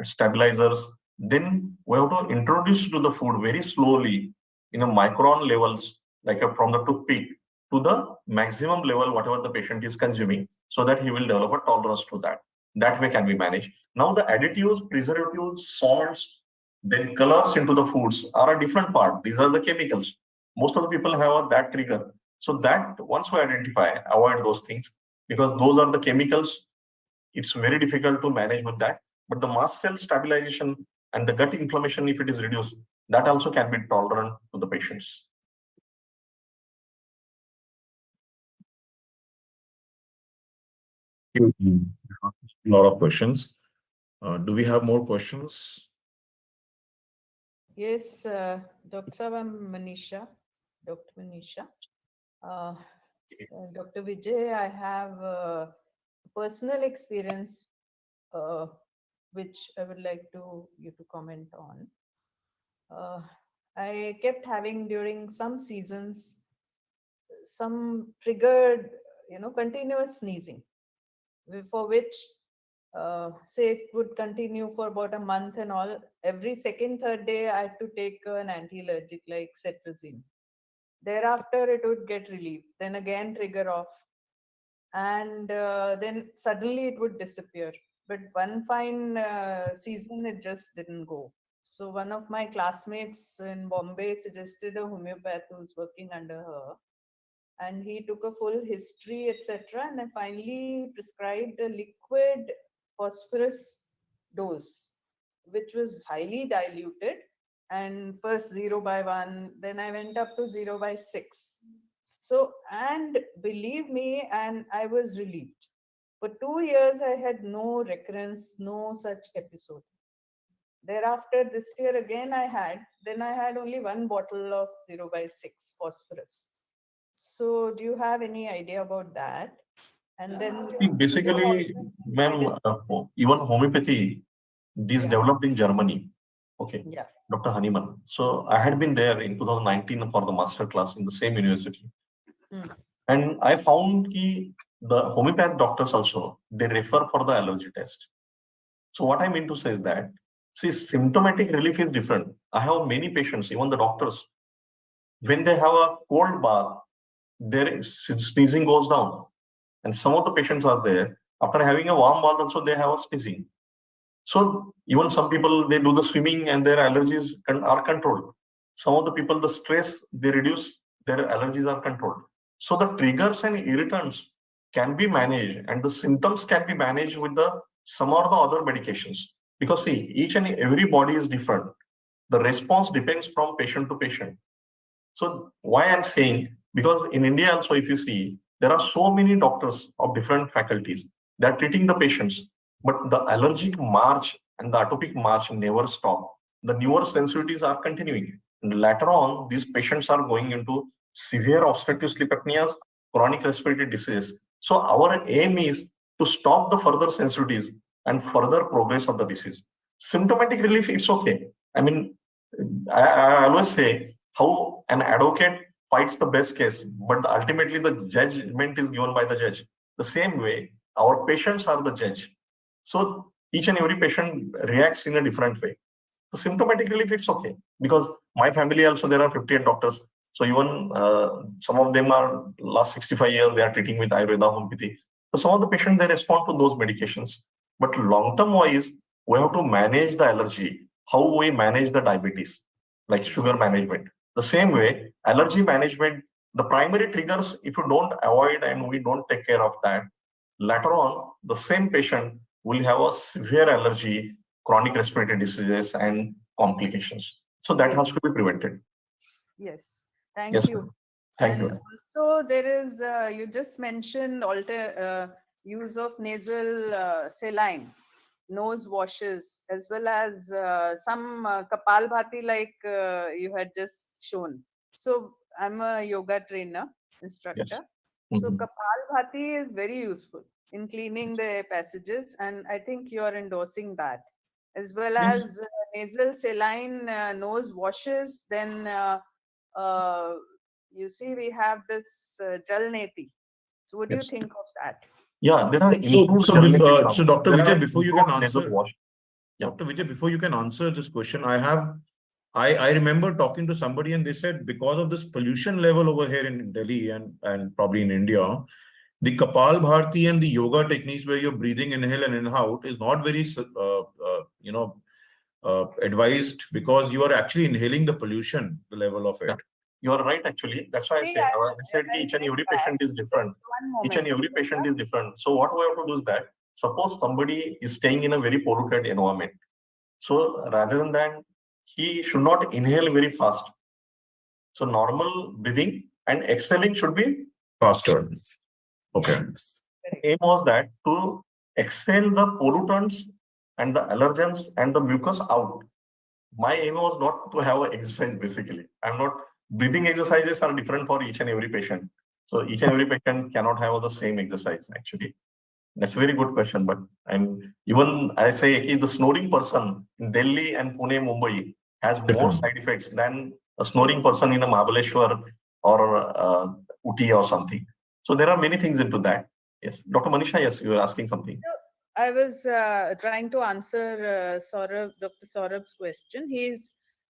stabilizers. Then we have to introduce to the food very slowly in a micron levels, like from the toothpick to the maximum level, whatever the patient is consuming, so that he will develop a tolerance to that. That way can be managed. Now the additives, preservatives, salts, then colors into the foods are a different part. These are the chemicals. Most of the people have that trigger. So that once we identify, avoid those things because those are the chemicals. It's very difficult to manage with that. But the mast cell stabilization and the gut inflammation, if it is reduced, that also can be tolerant to the patients. a lot of questions. Do we have more questions? Yes, Dr. Manisha. Dr. Manisha. Dr. Vijay, I have a personal experience which I would like you to comment on. I kept having during some seasons some triggered, continuous sneezing, for which say it would continue for about a month and all. Every second, third day, I had to take an anti-allergic like cetirizine. Thereafter, it would get relief. Then again, trigger off. And then suddenly it would disappear. But one fine season, it just didn't go. So one of my classmates in Bombay suggested a homeopath who's working under her. And he took a full history, etc. And then finally prescribed a liquid phosphorus dose, which was highly diluted. And first 0/1, then I went up to 0/6. So, and believe me, and I was relieved. For 2 years, I had no recurrence, no such episode. Thereafter, this year again then I had only one bottle of 0/6 phosphorus. So do you have any idea about that? And then See, basically, ma'am, even homeopathy is Yeah. developed in Germany. Okay, yeah. Dr. Honeyman. So I had been there in 2019 for the master class in the same university. Hmm. And I found the homeopath doctors also, they refer for the allergy test. So what I mean to say is that, see, symptomatic relief is different. I have many patients, even the doctors, when they have a cold bath, their sneezing goes down. And some of the patients are there, after having a warm bath also, they have a sneezing. So even some people, they do the swimming and their allergies are controlled. Some of the people, the stress, they reduce, their allergies are controlled. So the triggers and irritants can be managed and the symptoms can be managed with some or the other medications. Because see, each and every body is different. The response depends from patient to patient. So why I'm saying, because in India also, if you see, there are so many doctors of different faculties that are treating the patients, but the allergic march and the atopic march never stop. The newer sensitivities are continuing. And later on, these patients are going into severe obstructive sleep apneas, chronic respiratory disease. So our aim is to stop the further sensitivities and further progress of the disease. Symptomatic relief, it's okay. I mean, I always say how an advocate fights the best case, but ultimately the judgment is given by the judge. The same way, our patients are the judge. So each and every patient reacts in a different way. So symptomatic relief, it's okay. Because my family also, there are 58 doctors. So even some of them are last 65 years, they are treating with Ayurveda, homeopathy. So some of the patients, they respond to those medications. But long-term wise, we have to manage the allergy, how we manage the diabetes, like sugar management. The same way, allergy management, the primary triggers, if you don't avoid and we don't take care of that, later on, the same patient will have a severe allergy, chronic respiratory diseases, and complications. So that has to be prevented. Yes. Thank Yes, you. ma'am. Thank And you. also there is, you just mentioned use of nasal saline, nose washes, as well as some Kapalbhati like you had just shown. So I'm a yoga trainer, instructor. Yes. So Mhm. Kapalbhati is very useful in cleaning the passages, and I think you are endorsing that, as well Yes. as nasal saline nose washes. Then you see, we have this Jal Neti. So what do you Yes. think of that? Yeah, there are So, improved so, journey so Dr. There Vijay, are before you can improved nasal answer, wash. Yeah. Dr. Vijay, before you can answer this question, I remember talking to somebody and they said because of this pollution level over here in Delhi and probably in India, the Kapal Bharti and the yoga techniques where you're breathing inhale and inhale out is not very, advised because you are actually inhaling the pollution, the level of it. Yeah. You are right, actually. That's why I See, said, I said each and every patient is different. Just one Each and moment. every patient is different. So what we have to do is that, suppose somebody is staying in a very polluted environment. So rather than that, he should not inhale very fast. So normal breathing and exhaling should be Faster. Okay. aim was that to exhale the pollutants and the allergens and the mucus out. My aim was not to have an exercise basically. I'm not, breathing exercises are different for each and every patient. So each and every patient cannot have the same exercise actually. That's a very good question. But and even I say the snoring person in Delhi and Pune, Mumbai has more Different. side effects than a snoring person in a Mahabaleshwar or Uti or something. So there are many things into that. Yes. Dr. Manisha, yes, you were asking something. I was trying to answer Dr. Saurabh's question. He's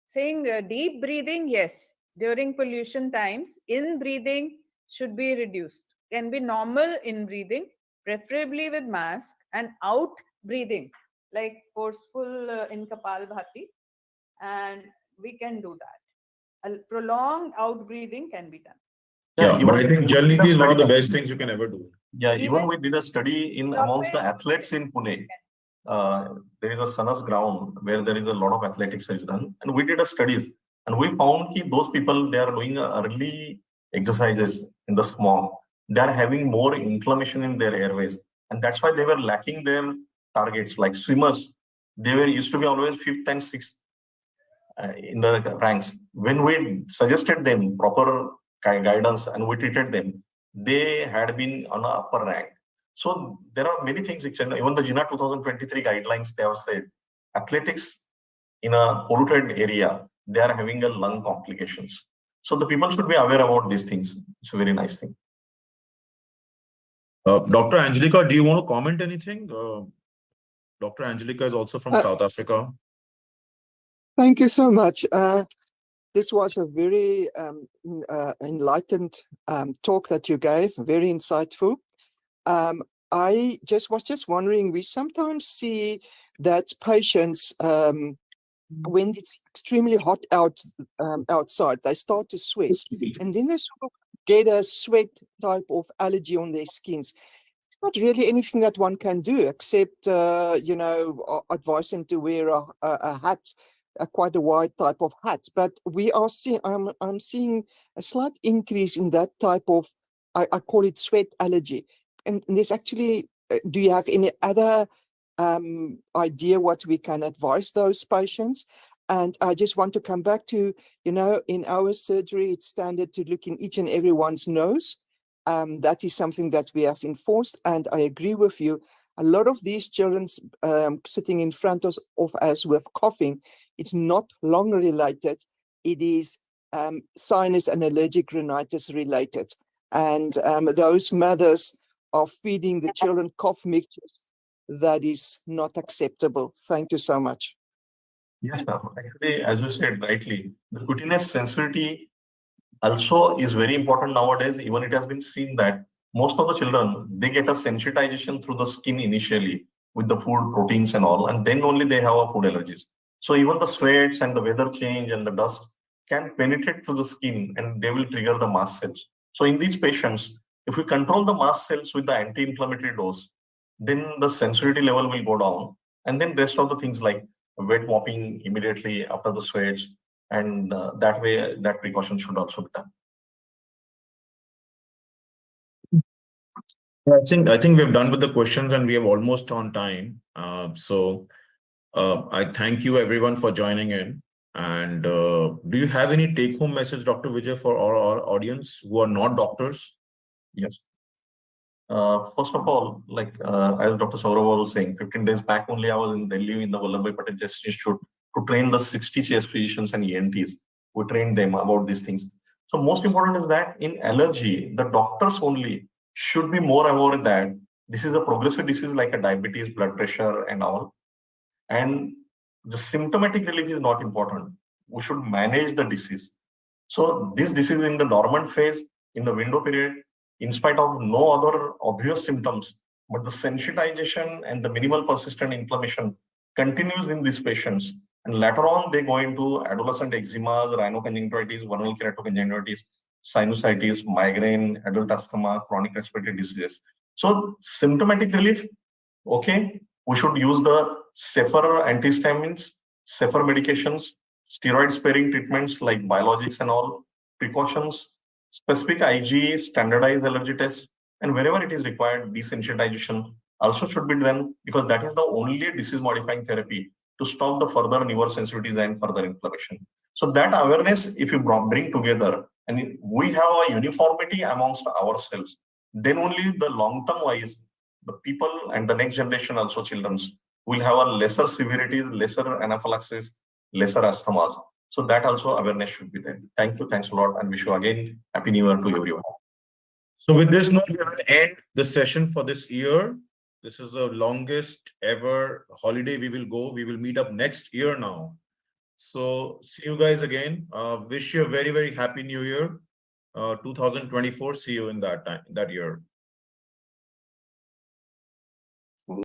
saying deep breathing, yes. During pollution times, in breathing should be reduced. Can be normal in breathing, preferably with mask, and out breathing, like forceful in Kapalbhati, and we can do that. A prolonged out breathing can be done. Yeah, but I think Jalnidhi is one of the best study- things you can ever do. Yeah, even Even- we did a study in amongst the athletes in Pune. There is a Sanas ground where there is a lot of athletics is done, and we did a study, and we found that those people, they are doing early exercises in the smog. They are having more inflammation in their airways, and that's why they were lacking their targets. Like swimmers, they were used to be always fifth and sixth in the ranks. When we suggested them proper guidance and we treated them, they had been on an upper rank. So there are many things, even the GINA 2023 guidelines, they have said athletics in a polluted area, they are having a lung complications. So the people should be aware about these things. It's a very nice thing. Dr. Angelica, do you want to comment anything? Dr. Angelica is also from South Africa. Thank you so much. This was a very enlightened talk that you gave, very insightful. I was just wondering, we sometimes see that patients, when it's extremely hot outside, they start to sweat, and then they sort of get a sweat type of allergy on their skins. Not really anything that one can do except, advise them to wear a hat, quite a wide type of hat. But we are seeing, I'm seeing a slight increase in that type of, I call it sweat allergy. And there's actually, do you have any other idea what we can advise those patients? And I just want to come back to, in our surgery, it's standard to look in each and everyone's nose. That is something that we have enforced, and I agree with you. A lot of these children sitting in front of us with coughing, it's not lung related, it is sinus and allergic rhinitis related. And those mothers are feeding the children cough mixtures. That is not acceptable. Thank you so much. Yes, ma'am. Actually, as you said rightly, the cutaneous sensitivity also is very important nowadays. Even it has been seen that most of the children, they get a sensitization through the skin initially with the food proteins and all, and then only they have a food allergies. So even the sweats and the weather change and the dust can penetrate through the skin and they will trigger the mast cells. So in these patients, if we control the mast cells with the anti-inflammatory dose, then the sensitivity level will go down. And then rest of the things like wet mopping immediately after the sweats, and that way, that precaution should also be done. I think we're done with the questions and we have almost on time. So I thank you everyone for joining in. And do you have any take-home message, Dr. Vijay, for our audience who are not doctors? Yes. First of all, like as Dr. Saurabh was saying, 15 days back only I was in Delhi in the Vallabhbhai Patel Chest Institute to train the 60 chest physicians and ENTs. We trained them about these things. So most important is that in allergy, the doctors only should be more aware that this is a progressive disease like a diabetes, blood pressure and all. And the symptomatic relief is not important. We should manage the disease. So this disease in the dormant phase, in the window period, in spite of no other obvious symptoms, but the sensitization and the minimal persistent inflammation continues in these patients. And later on, they go into adolescent eczemas, rhinoconjunctivitis, vernal keratoconjunctivitis, sinusitis, migraine, adult asthma, chronic respiratory diseases. So symptomatic relief, okay, we should use the safer antihistamines, safer medications, steroid-sparing treatments like biologics and all, precautions, specific IgE, standardized allergy tests, and wherever it is required, desensitization also should be done because that is the only disease-modifying therapy to stop the further newer sensitivities and further inflammation. So that awareness, if you bring together, and we have a uniformity amongst ourselves, then only the long-term wise, the people and the next generation also children will have a lesser severity, lesser anaphylaxis, lesser asthmas. So that also awareness should be there. Thank you. Thanks a lot. And wish you again Happy New Year to everyone. So with this note, we will end the session for this year. This is the longest ever holiday we will go. We will meet up next year now. So see you guys again. Wish you a very, very happy new year. 2024. See you in that time, that year.